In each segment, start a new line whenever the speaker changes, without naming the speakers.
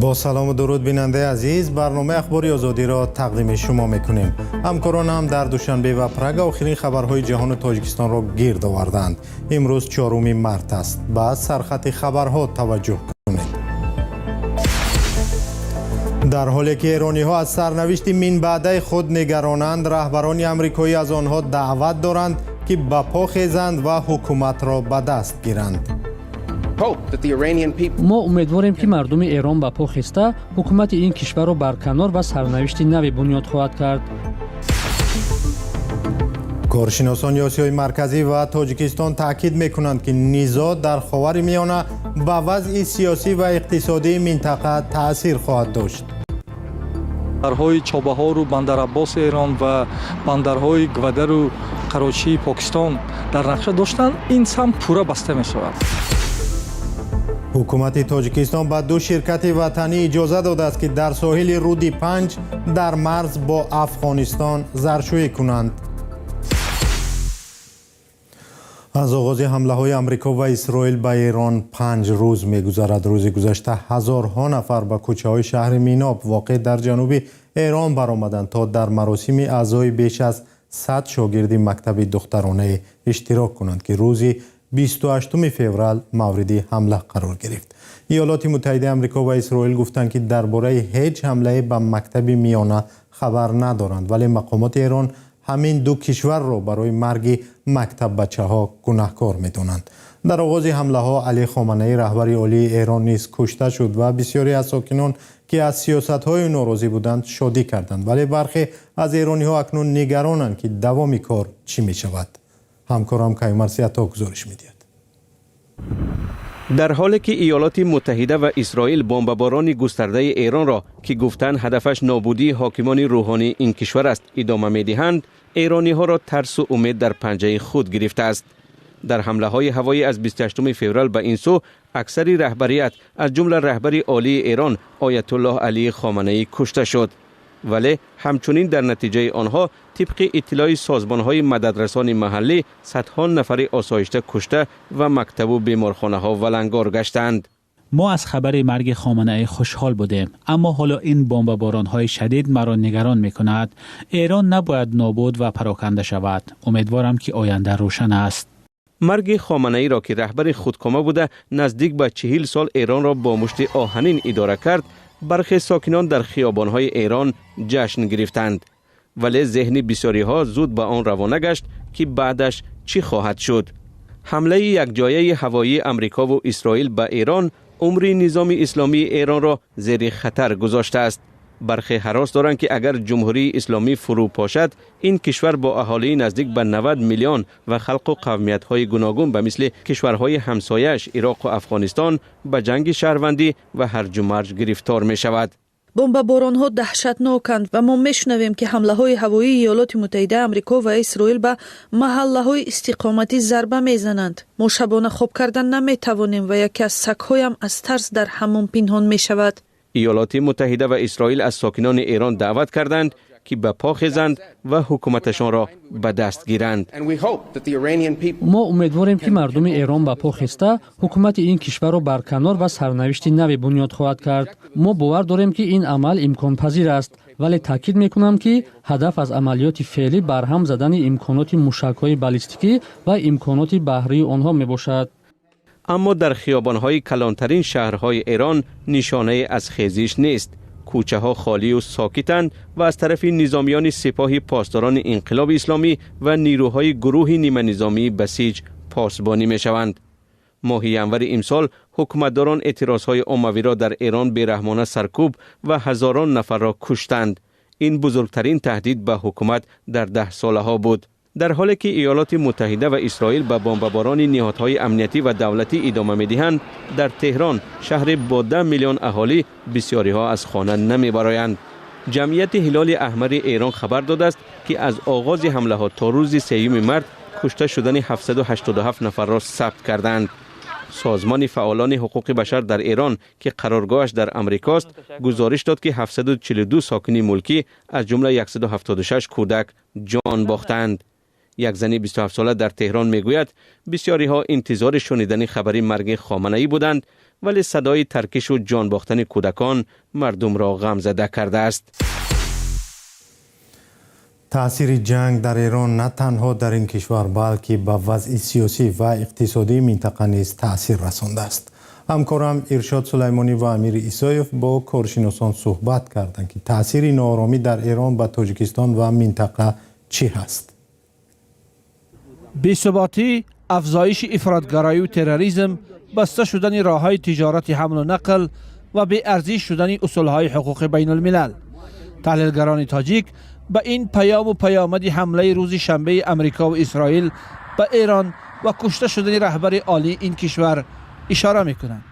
با سلام و درود بیننده عزیز، برنامه اخباری آزادی را تقدیم شما میکنیم. همکاران هم در دوشنبه و پراگ آخرین خبرهای جهان تاجیکستان را گرد آوردند. امروز 4 مارس است. به سرخط خبرها توجه کنید. در حالی که ایرانی ها از سرنوشت منبعده خود نگرانند، رهبران امریکایی از آنها دعوت دارند که به پا خیزند و حکومت را به دست گیرند.
ما امیدواریم که مردم ایران به پا خیسته حکومت این کشور را برکنار و سرنوشت نوی بنیاد خواهد کرد.
کارشناسان آسیای مرکزی و تاجیکستان تاکید میکنند که نزاع در خاورمیانه به وضع سیاسی و اقتصادی منطقه تأثیر خواهد داشت.
بندرهای چابهار و بندر عباس ایران و بندرهای گوادر و قراچی پاکستان در نقشه داشتن، این سمت پورا بسته می شود.
حکومت تاجیکستان به 2 شرکت وطنی اجازه داده است که در ساحل رود 5 در مرز با افغانستان زرشویی کنند. از آغاز حمله های امریکا و اسرائیل به ایران 5 روز می‌گذرد. روز گذشته هزارها نفر به کوچه های شهر میناب واقع در جنوب ایران برآمدند تا در مراسم اعزای بیش از 100 شاگرد مکتب دخترانه اشتراک کنند که روز 28 فوریه مورد حمله قرار گرفت. ایالات متحده آمریکا و اسرائیل گفتند که درباره هیچ حمله به مکتب میانه خبر ندارند، ولی مقامات ایران همین 2 کشور را برای مرگ مکتب بچه‌ها گناهکار می‌دانند. در آغاز حمله ها علی خامنه‌ای رهبر عالی ایران نیز کشته شد و بسیاری از ساکنان که از سیاست‌های ناراضی بودند شادی کردند، ولی برخی از ایرانی‌ها اکنون نگرانند که دوام کار چی می‌شود. همکارم کیومرثی عطا گزارش می‌دهد.
در حالی که ایالات متحده و اسرائیل بمباران گسترده ایران را که گفتند هدفش نابودی حاکمان روحانی این کشور است ادامه می‌دهند، ایرانی‌ها را ترس و امید در پنجه خود گرفته است. در حمله‌های هوایی از 28 فوریه به این سو اکثر رهبریت از جمله رهبر عالی ایران آیت الله علی خامنه‌ای کشته شد، ولی همچنین در نتیجه آنها طبق اطلاع سازمان‌های مددرسان محلی صدها نفر آسایشته کشته و مکتب و بیمارخانه‌ها ولنگار گشتند.
ما از خبر مرگ خامنه‌ای خوشحال بودیم، اما حالا این بمباران‌های شدید مرا نگران می‌کند. ایران نباید نابود و پراکنده شود. امیدوارم که آینده روشن است.
مرگ خامنه‌ای را که رهبر خودکامه بوده نزدیک به 40 سال ایران را با مشت آهنین اداره کرد، برخی ساکنان در خیابان‌های ایران جشن گرفتند، ولی ذهن بسیاری‌ها زود به آن روانه گشت که بعدش چی خواهد شد. حمله یکجایه هوایی امریکا و اسرائیل به ایران عمر نظام اسلامی ایران را زیر خطر گذاشته است. برخی هراس دارند که اگر جمهوری اسلامی فرو پاشد، این کشور با اهالی نزدیک به 90 میلیون و خلق و قومیت‌های گوناگون به مثل کشورهای همسایش عراق و افغانستان به جنگ شهروندی و هرج و مرج گرفتار می شود.
بمباران‌ها دهشتناکند و ما میشنویم که حمله‌های هوایی ایالات متحده آمریکا و اسرائیل به محله‌های استقامتی ضربه میزنند. ما شبانه خواب کردن نمیتوانیم و یکی از سگ‌هایم از ترس در حمام پنهان میشود.
ایالات متحده و اسرائیل از ساکنان ایران دعوت کردند که به پا خیزند و حکومتشان را به دست گیرند.
ما امیدواریم که مردم ایران به پا خیسته حکومت این کشور را برکنار و سرنوشت نوی بنیاد خواهد کرد. ما باور داریم که این عمل امکان پذیر است، ولی تاکید میکنم که هدف از عملیات فعلی برهم زدن امکانات موشک‌های بالستیکی و امکانات بحری آنها میباشد.
اما در خیابان‌های کلانترین شهرهای ایران نشانه از خیزش نیست. کوچه ها خالی و ساکتند و از طرف نظامیان سپاه پاسداران انقلاب اسلامی و نیروهای گروه نیمه نظامی بسیج پاسبانی می شوند. ماه ینور امسال حکومتداران اعتراضهای عمومی را در ایران بیرحمانه سرکوب و هزاران نفر را کشتند. این بزرگترین تهدید به حکومت در 10 ساله ها بود. در حالی که ایالات متحده و اسرائیل به بمباران نهادهای امنیتی و دولتی ادامه می‌دهند، در تهران شهر با 10 میلیون اهالی بسیاری‌ها از خانه نمی‌برآیند. جمعیت هلال احمر ایران خبر داده است که از آغاز حمله ها تا روز 3 مارس کشته شدن 787 نفر را ثبت کردند. سازمان فعالان حقوق بشر در ایران که قرارگاهش در امریکاست گزارش داد که 742 ساکن ملکی از جمله 176 کودک جان باختند. یک زن 27 ساله در تهران میگوید بسیاری ها انتظار شنیدن خبر مرگ خامنه‌ای بودند ولی صدای ترکش و جان باختن کودکان مردم را غمزده کرده است.
تأثیر جنگ در ایران نه تنها در این کشور بلکه به وضع سیاسی و اقتصادی منطقه نیز تأثیر رسانده است. همکارم ارشاد سلیمانی و امیر ایسایف با کارشناسان صحبت کردند که تأثیر ناآرامی در ایران به تاجیکستان و منطقه چی هست؟
بی‌ثباتی، افزایش افراطگرایی و تروریسم، بسته شدن راه‌های تجارت حمل و نقل و بی‌ارزش شدن اصولهای حقوق بین الملل. تحلیلگران تاجیک به این پیام و پیامد حمله روز شنبه امریکا و اسرائیل به ایران و کشته شدن رهبر عالی این کشور اشاره می‌کنند.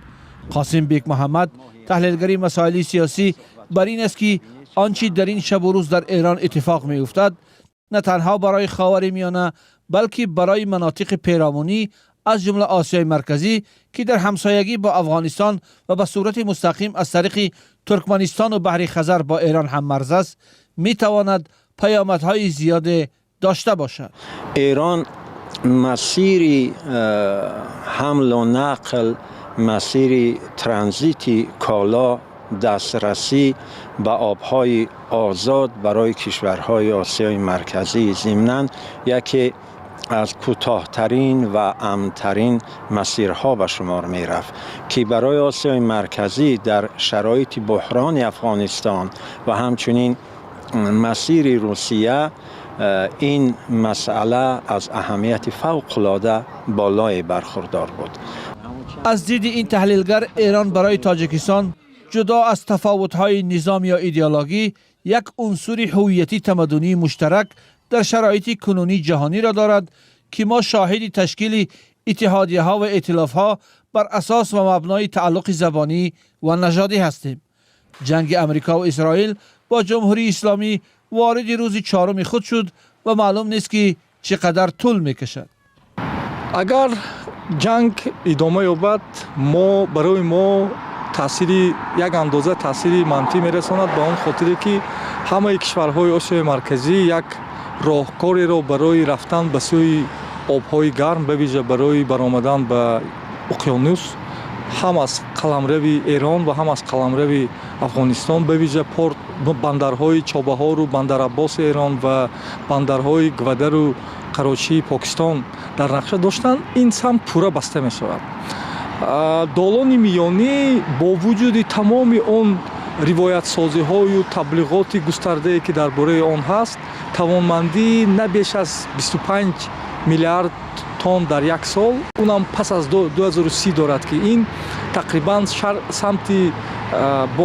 قاسم بیگ محمد، تحلیلگر مسائل سیاسی، بر این است که آنچه در این شب و روز در ایران اتفاق می‌افتد نه تنها برای خاورمیانه بلکه برای مناطق پیرامونی از جمله آسیای مرکزی که در همسایگی با افغانستان و به صورت مستقیم از طریق ترکمنستان و بحر خزر با ایران هم مرز است، میتواند پیامدهای زیاد داشته باشد.
ایران مسیر حمل و نقل، مسیر ترانزیت کالا، دسترسی به آبهای آزاد برای کشورهای آسیای مرکزی ضمناً یکی از کوتاه‌ترین و امن‌ترین مسیرها به شمار می رفت که برای آسیای مرکزی در شرایط بحران افغانستان و همچنین مسیر روسیه این مسئله از اهمیت فوق‌العاده بالای برخوردار بود.
از دید این تحلیلگر ایران برای تاجیکستان جدا از تفاوت‌های نظام یا ایدئولوژی یک عنصر هویتی تمدنی مشترک در شرایط کنونی جهانی را دارد که ما شاهد تشکیل اتحادیه‌ها و ائتلاف‌ها بر اساس و مبنای تعلق زبانی و نژادی هستیم. جنگ امریکا و اسرائیل با جمهوری اسلامی وارد روز چهارم خود شد و معلوم نیست که چقدر طول می‌کشد.
اگر جنگ ادامه یابد برای ما یک اندازه تاثیر منفی میرساند، به آن خاطری که همه کشورهای آسیای مرکزی یک راهکاری را برای رفتن به سوی آبهای گرم به ویژه برای برآمدن به اقیانوس هم از قلمرو ایران و هم از قلمرو افغانستان به ویژه بندرهای چابهار و بندر عباس ایران و بندرهای گودر و قراچی پاکستان در نقشه داشتن، این سمت پورا بسته می شود. دولان میانی با وجود تمام اون روایت سازی های و تبلیغات گسترده که درباره آن هست، توانمندی نه بیش از 25 میلیارد تن در یک سال، اونم پس از 2030 دارد که این تقریبا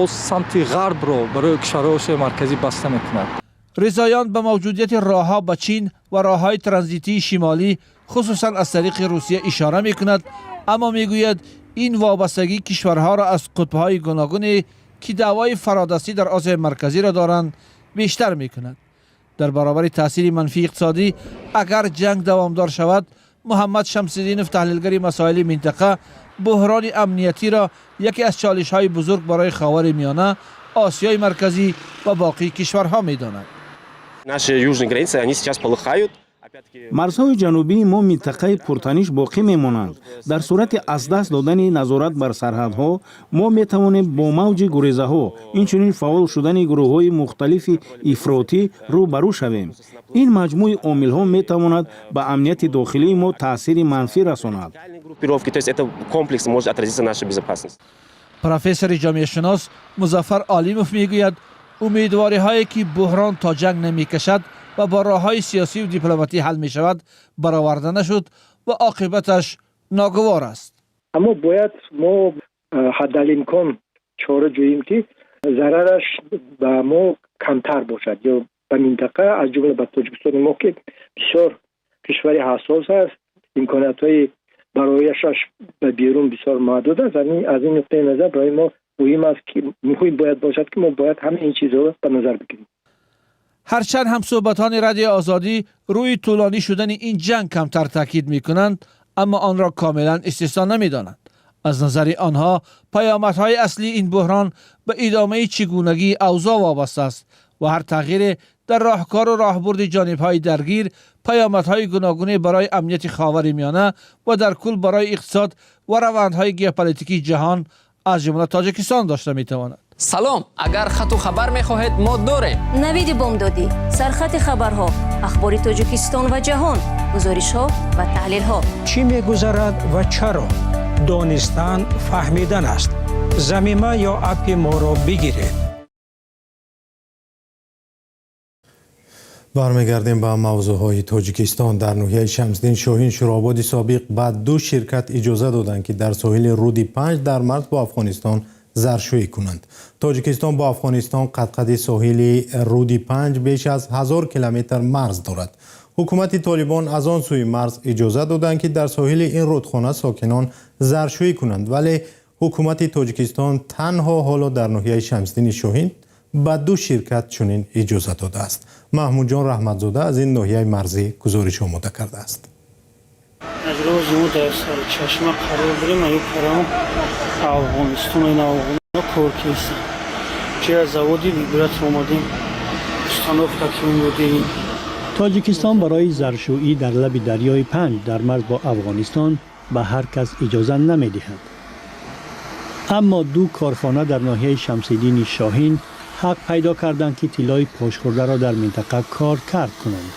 سمت غرب را برای کشورهای آسیای مرکزی بسته میکند.
رضایان به موجودیت راه‌ها به چین و راه‌های ترانزیتی شمالی خصوصا از طریق روسیه اشاره میکند، اما میگوید این وابستگی کشورها را از قطب‌های گوناگون که دعوای فرادستی در آسیای مرکزی را دارند بیشتر میکند. در برابر تاثیر منفی اقتصادی اگر جنگ دوامدار شود، محمد شمس‌الدینov تحلیلگر مسائل منطقه بحران امنیتی را یکی از چالش‌های بزرگ برای خاورمیانه، آسیای مرکزی و باقی کشورها می‌داند.
مرزهای جنوبی ما منطقه پرتنش باقی میمانند. در صورت از دست دادن نظارت بر سرحدها ما میتوانیم با موج گریزه ها اینچنین فعال شدن گروه های مختلف افراطی روبرو شویم. این مجموع عامل ها میتواند به امنیت داخلی ما تاثیر منفی رساند.
پروفسور جامعه شناس مظفر عالیموف میگوید امیدواری هایی که بحران تا جنگ نمیکشد و با راه‌های سیاسی و دیپلماتی حل می شود برآورده نشد و عاقبتش ناگوار است.
اما باید ما حدالامکان چاره جوییم که ضررش به ما کمتر باشد یا به منطقه از جمله به تاجیکستان ما که بسیار کشوری حساس است، امکانات‌های برایشش به بیرون بسیار محدود است. از این نقطه نظر برای ما مهم است که مهم باید باشد که ما باید همه این چیزها را به نظر بگیریم.
هرچند هم صحبتان رادیو آزادی روی طولانی شدن این جنگ کمتر تاکید می کنند، اما آن را کاملا استثنا نمی دانند. از نظر آنها پیامدهای اصلی این بحران به ادامه چگونگی اوضاع وابسته است و هر تغییر در راهکار و راهبرد جانب‌های درگیر پیامدهای گوناگون برای امنیت خاورمیانه و در کل برای اقتصاد و روندهای ژئوپلیتیکی جهان از جمله تاجیکستان داشته میتواند.
سلام، اگر خط و خبر میخواهید ما داریم. نوید بامدادی، سرخط خبرها، اخبار تاجیکستان و جهان، گزارش ها و تحلیل ها.
چی میگذرد و چرا؟ دانستن فهمیدن است. ضمیمه یا اپ ما را بگیرید.
برمیگردیم به موضوعهای تاجیکستان. در ناحیه شمسدین شاهین شورابادی سابق بعد 2 شرکت اجازه دادند که در ساحل رودی 5 در مرز با افغانستان زرشویی کنند. تاجیکستان با افغانستان قدقدی ساحل رودی 5 بیش از 1000 کیلومتر مرز دارد. حکومت طالبان از آن سوی مرز اجازه دادند که در ساحل این رودخانه ساکنان زرشویی کنند، ولی حکومت تاجیکستان تنها حالا در ناحیه شمسدین شاهین با 2 شرکت چنین اجازه داده است. محمود جان رحمتزاده از این ناحیه مرزی گزارش آماده کرده است.
از روز ما در چشمه قرار داریم ایو پرام افغانستان و افغانستان کار کردیم که از زوادی بیبرت آمدیم استانوف تکیم بودیم.
تاجیکستان برای زرشویی در لب دریای 5 در مرز با افغانستان به هر کس اجازه نمی‌دهد. اما 2 کارخانه در ناحیه شمسدین شاهین حق پیدا کردند که طلای پاشخورده را در منطقه کار کرد کنند.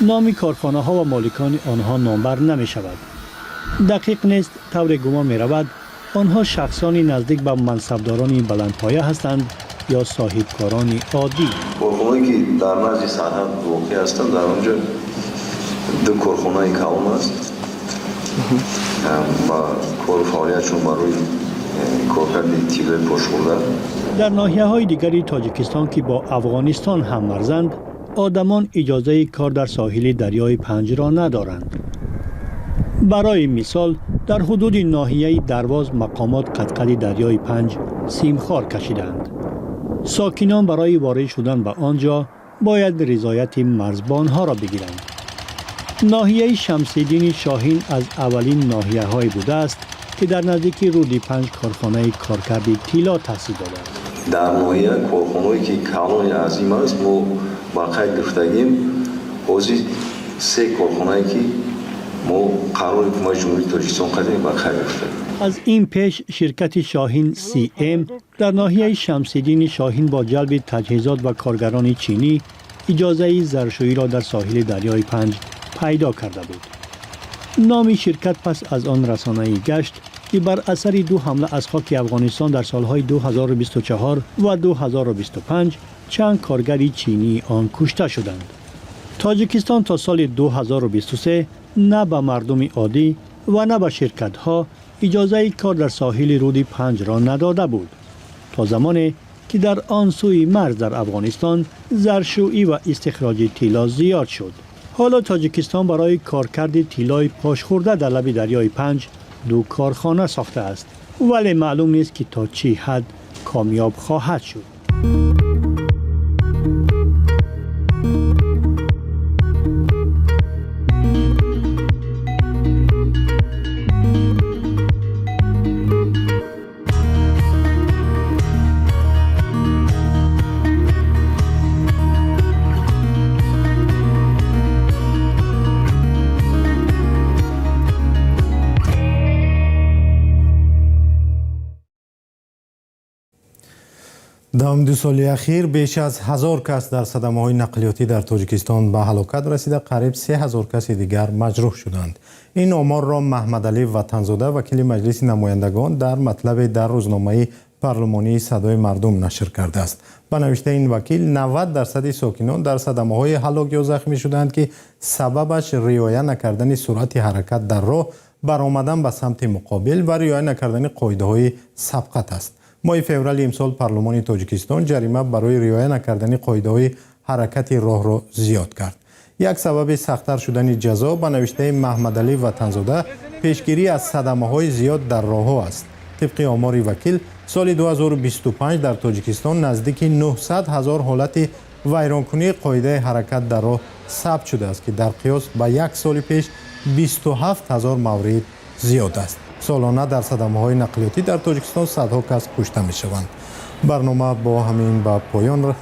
نام کارخانه ها و مالکان آنها نامبر نمی شود. دقیق نیست، طور گمان می رود آنها شخصانی نزدیک به منصبداران بلندپایه هستند یا صاحبکاران عادی.
کارخانه‌ای که در مرز سرحد واقع هستند، در آنجا 2 کارخانه کلان است و کار فعالیتشون برای کارکرد طلای پاشخورده.
در ناحیه های دیگری تاجیکستان که با افغانستان هم مرزند، آدمان اجازه کار در ساحل دریای 5 را ندارند. برای مثال در حدود ناحیه درواز مقامات قدقد دریای 5 سیمخوار کشیدند. ساکنان برای وارد شدن به آنجا باید رضایت مرزبان ها را بگیرند. ناحیه شمسدین شاهین از اولین ناحیه های بوده است که در نزدیکی رودی 5 کارخانه کارکرد طلا تأسیس داده است.
در ناحیه کارخانه‌ای که کلان عظیم است ما برقرار گرفتیم. حاضر 3 کارخانه‌ای که ما قرار حکومت جمهوری تاجیکستان قدیم برقرار گرفتیم.
از این پیش شرکت شاهین CM در ناحیه شمسدین شاهین با جلب تجهیزات و کارگران چینی اجازه زرشویی را در ساحل دریای 5 پیدا کرده بود. نام شرکت پس از آن رسانه‌ای گشت که بر اثر 2 حمله از خاک افغانستان در سالهای 2024 و 2025 چند کارگر چینی آن کشته شدند. تاجیکستان تا سال 2023 نه به مردم عادی و نه به شرکت‌ها اجازه کار در ساحل رود 5 را نداده بود تا زمانی که در آن سوی مرز در افغانستان زرشویی و استخراج طلا زیاد شد. حالا تاجیکستان برای کارکرد طلای پاشخورده در لب دریای 5 2 کارخانه ساخته است، ولی معلوم نیست که تا چه حد کامیاب خواهد شد.
در 2 سال اخیر بیش از 1000 کس در صدمه‌های نقلیاتی در تاجیکستان به هلاکت رسیده، قریب 3000 کس دیگر مجروح شدند. این آمار را محمد علی وطنزاده وکیل مجلس نمایندگان در مطلب در روزنامه پارلمانی صدای مردم نشر کرده است. به نوشته این وکیل 90% ساکنان در صدمه‌های هلاک یا زخمی شدند که سببش رعایت نکردن سرعت حرکت در راه، برآمدن به سمت مقابل و رعایت نکردن قاعده‌های سبقت است. ماه فوریه امسال پارلمان تاجیکستان جریمه برای رعایت نکردن قاعده‌های حرکت راه را زیاد کرد. یک سبب سخت‌تر شدن جزا به نوشته محمد علی وطنزاده پیشگیری از صدمه‌های زیاد در راه‌ها است. طبق آمار وکیل سال 2025 در تاجیکستان نزدیک 900,000 حالت ویرانکنی قاعده حرکت در راه ثبت شده است که در قیاس با 1 سال پیش 27,000 مورد زیاد است. سالانه در صدمه‌های نقلیاتی در تاجیکستان صدها کس کشته می‌شوند. برنامه با همین به پایان